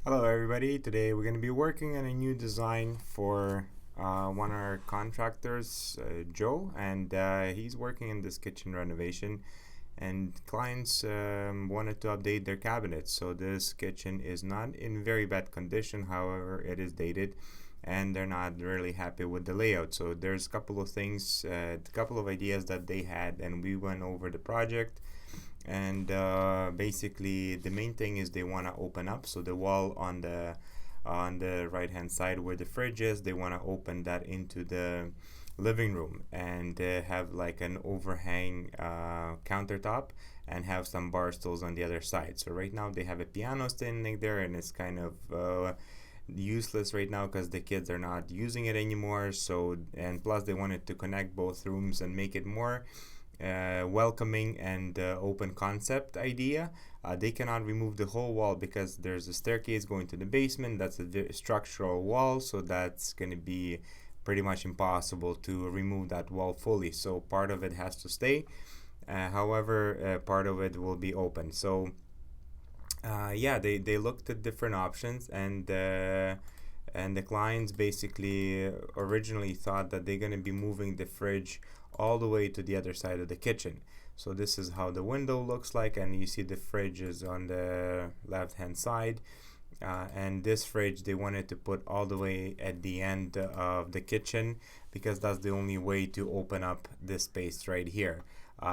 Hello everybody, today we're going to be working on a new design for one of our contractors, Joe, and he's working in this kitchen renovation, and clients wanted to update their cabinets. So this kitchen is not in very bad condition, however it is dated and they're not really happy with the layout. So there's a couple of things, a couple of ideas that they had, and we went over the project. And basically the main thing is they want to open up, so the wall on the right hand side where the fridge is, they want to open that into the living room and have like an overhang countertop and have some bar stools on the other side. So right now they have a piano standing there, and it's kind of useless right now because the kids are not using it anymore. So, and plus they wanted to connect both rooms and make it more welcoming and open concept idea. They cannot remove the whole wall because there's a staircase going to the basement. That's a structural wall, so that's going to be pretty much impossible to remove that wall fully. So part of it has to stay. However, part of it will be open. So yeah, they looked at different options, and the clients basically originally thought that they're going to be moving the fridge all the way to the other side of the kitchen. So this is how the window looks like, and you see the fridge is on the left hand side, and this fridge they wanted to put all the way at the end of the kitchen because that's the only way to open up this space right here.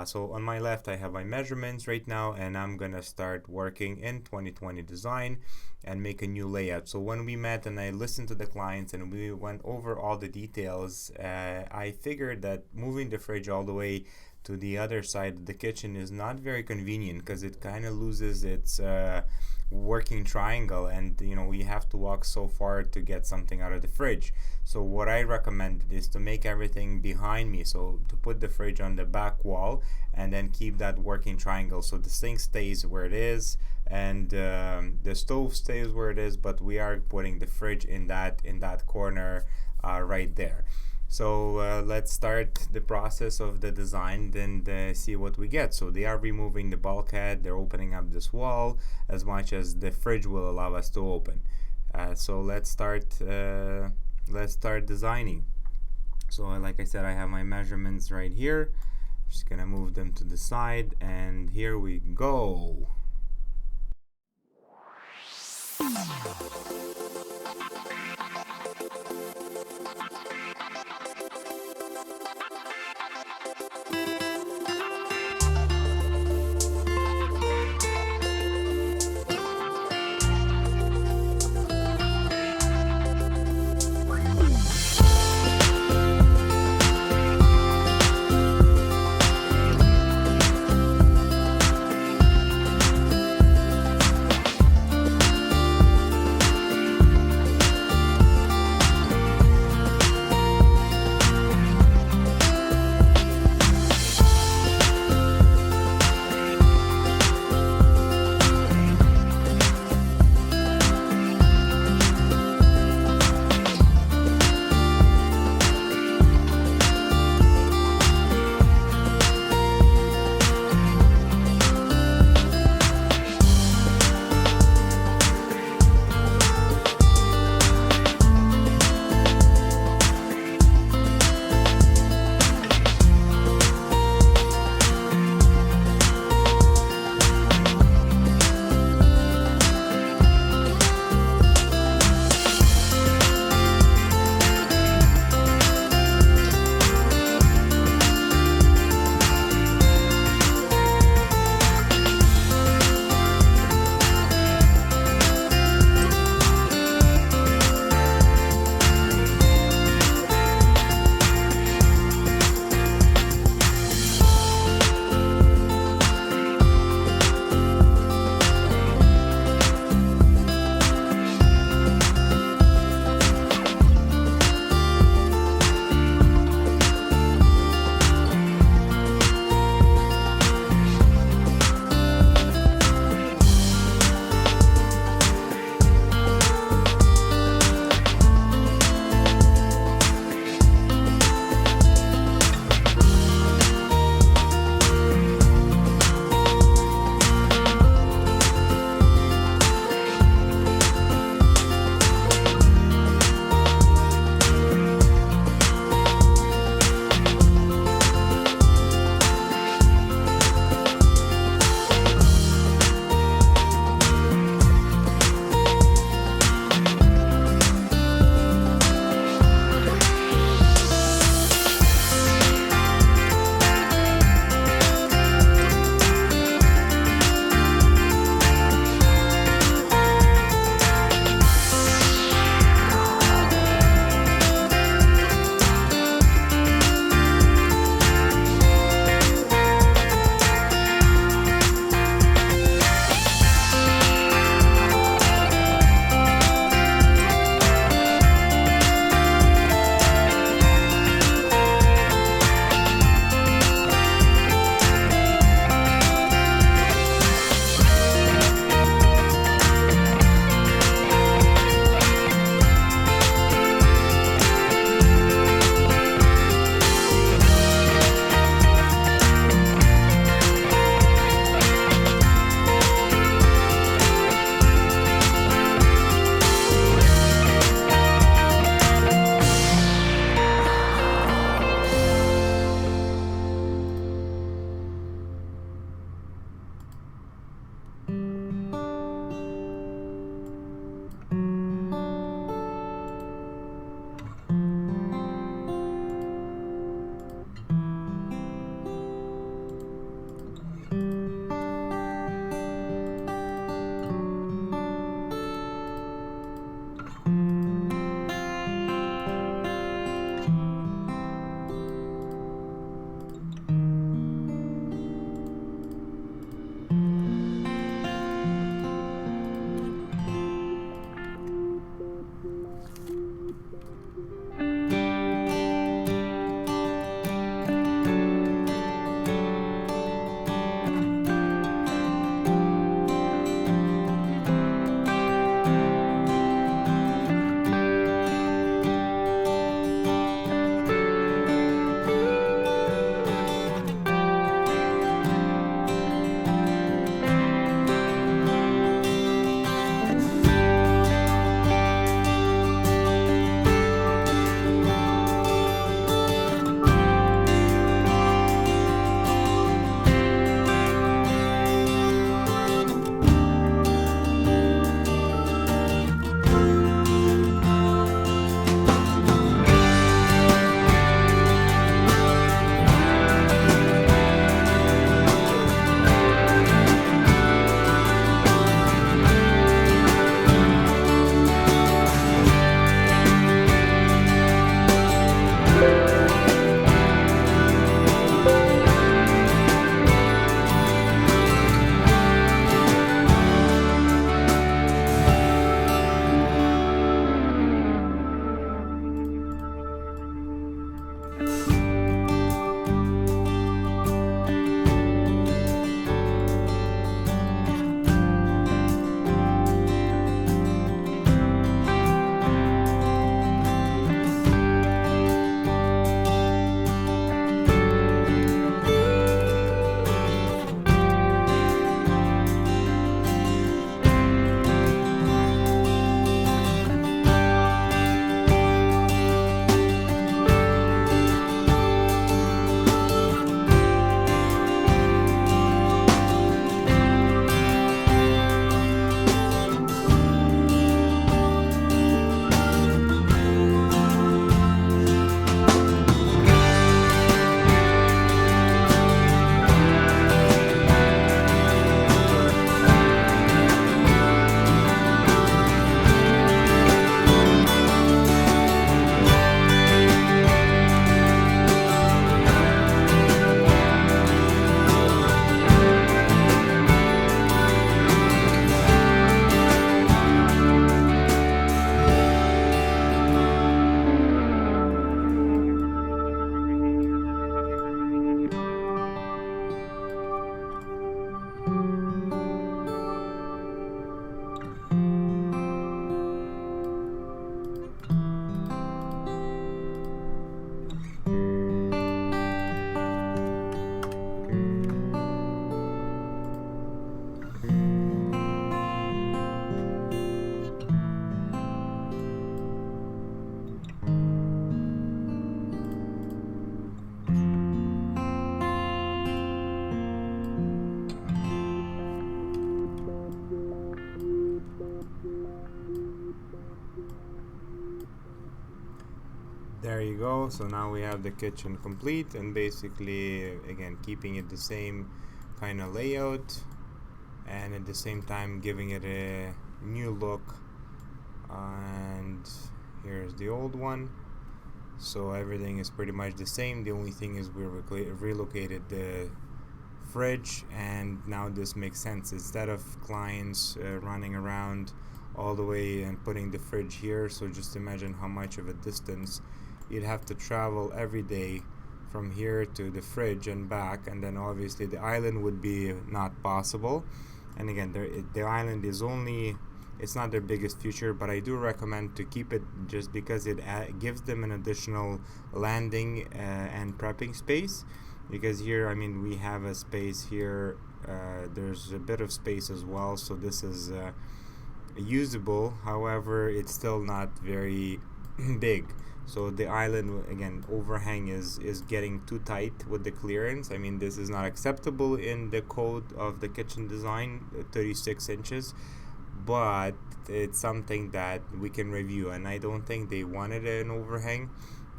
So on my left I have my measurements right now, and I'm gonna start working in 2020 design and make a new layout. So when we met and I listened to the clients and we went over all the details, I figured that moving the fridge all the way to the other side of the kitchen is not very convenient because it kind of loses its working triangle, and we have to walk so far to get something out of the fridge. So what I recommended is to make everything behind me, so to put the fridge on the back wall and then keep that working triangle, so the sink stays where it is and the stove stays where it is, but we are putting the fridge in that corner right there. So let's start the process of the design and see what we get. So they are removing the bulkhead, they're opening up this wall as much as the fridge will allow us to open. So let's start designing. So like I said, I have my measurements right here. Just gonna move them to the side, and here we go. There you go. So now we have the kitchen complete, and basically again keeping it the same kind of layout, and at the same time giving it a new look. And here's the old one. So everything is pretty much the same. The only thing is we relocated the fridge, and now this makes sense. Instead of clients running around all the way and putting the fridge here, so just imagine how much of a distance you'd have to travel every day from here to the fridge and back, and then obviously the island would be not possible. And again, the island is only, it's not their biggest feature, but I do recommend to keep it just because it gives them an additional landing and prepping space. Because here, I mean, we have a space here, there's a bit of space as well, so this is usable. However, it's still not very big. So the island again overhang is getting too tight with the clearance. I mean, this is not acceptable in the code of the kitchen design, 36 inches, but it's something that we can review, and I don't think they wanted an overhang.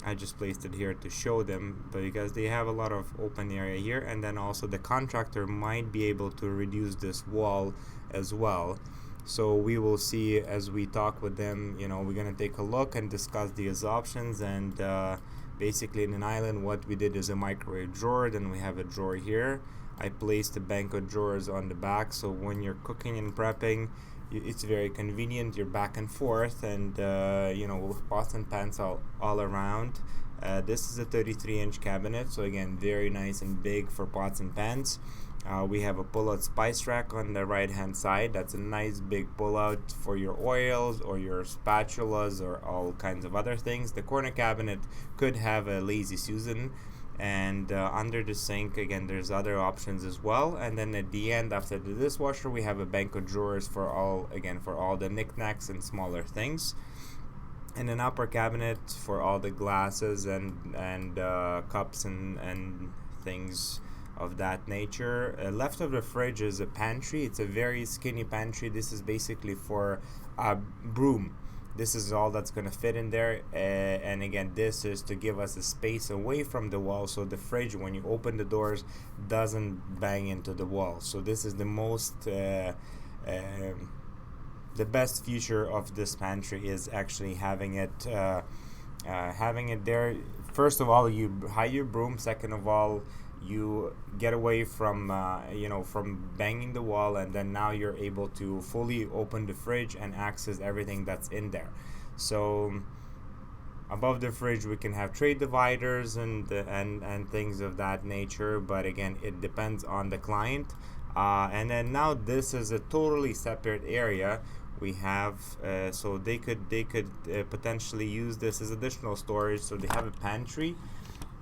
I just placed it here to show them, but because they have a lot of open area here, and then also the contractor might be able to reduce this wall as well. So we will see as we talk with them. You know, we're gonna take a look and discuss these options. And basically in an island, what we did is a microwave drawer, then we have a drawer here. I placed a bank of drawers on the back, so when you're cooking and prepping, it's very convenient. You're back and forth, and you know, with pots and pans all around. This is a 33-inch cabinet, so again, very nice and big for pots and pans. We have a pull-out spice rack on the right-hand side. That's a nice big pull-out for your oils or your spatulas or all kinds of other things. The corner cabinet could have a Lazy Susan. And under the sink, again, there's other options as well. And then at the end, after the dishwasher, we have a bank of drawers for all the knickknacks and smaller things. And an upper cabinet for all the glasses and cups and things of that nature. Left of the fridge is a pantry. It's a very skinny pantry. This is basically for a broom. This is all that's going to fit in there, and again, this is to give us a space away from the wall, so the fridge, when you open the doors, doesn't bang into the wall. So this is the best feature of this pantry, is actually having it there. First of all, you hide your broom. Second of all, you get away from from banging the wall, and then now you're able to fully open the fridge and access everything that's in there. So above the fridge we can have tray dividers and things of that nature, but again, it depends on the client. And then now this is a totally separate area. We have so they could potentially use this as additional storage. So they have a pantry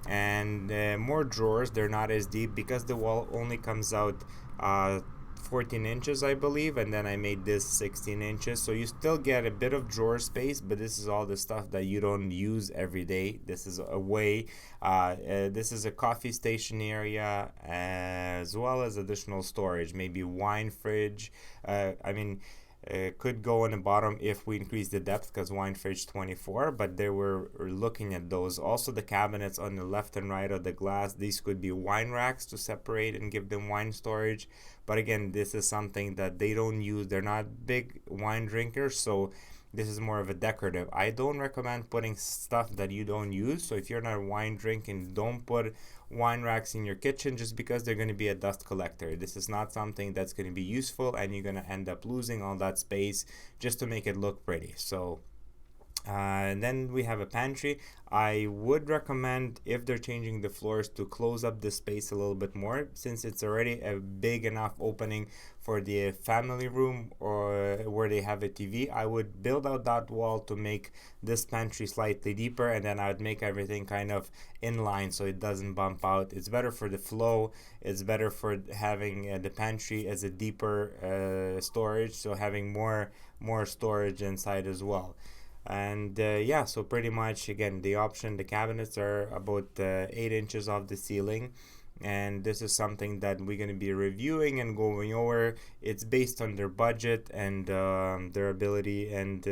and more drawers. They're not as deep because the wall only comes out 14 inches, I believe, and then I made this 16 inches, so you still get a bit of drawer space, but this is all the stuff that you don't use every day. This is a way this is a coffee station area, as well as additional storage, maybe wine fridge. Could go on the bottom if we increase the depth, because wine fridge 24, but they were looking at those. Also the cabinets on the left and right of the glass, these could be wine racks to separate and give them wine storage. But again, this is something that they don't use. They're not big wine drinkers, so this is more of a decorative. I don't recommend putting stuff that you don't use. So if you're not wine drinking, don't put wine racks in your kitchen, just because they're going to be a dust collector. This is not something that's going to be useful, and you're going to end up losing all that space just to make it look pretty. So and then we have a pantry. I would recommend, if they're changing the floors, to close up the space a little bit more, since it's already a big enough opening for the family room or where they have a TV. I would build out that wall to make this pantry slightly deeper, and then I would make everything kind of in line so it doesn't bump out. It's better for the flow. It's better for having the pantry as a deeper storage, so having more storage inside as well. And so pretty much, again, the cabinets are about 8 inches off the ceiling, and this is something that we're going to be reviewing and going over. It's based on their budget and their ability, and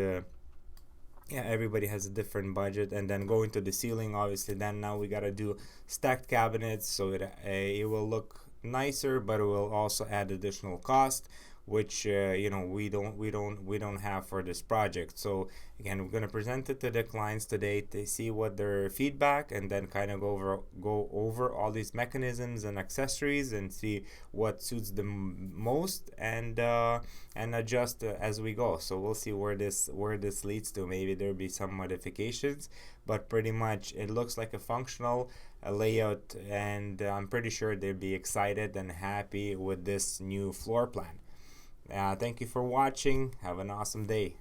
yeah, everybody has a different budget. And then going to the ceiling, obviously, then now we got to do stacked cabinets, so it will look nicer, but it will also add additional cost, which we don't have for this project. So again, we're going to present it to the clients today to see what their feedback, and then kind of go over all these mechanisms and accessories and see what suits them most, and adjust as we go. So we'll see where this leads to. Maybe there'll be some modifications, but pretty much it looks like a functional layout, and I'm pretty sure they'll be excited and happy with this new floor plan. Thank you for watching. Have an awesome day.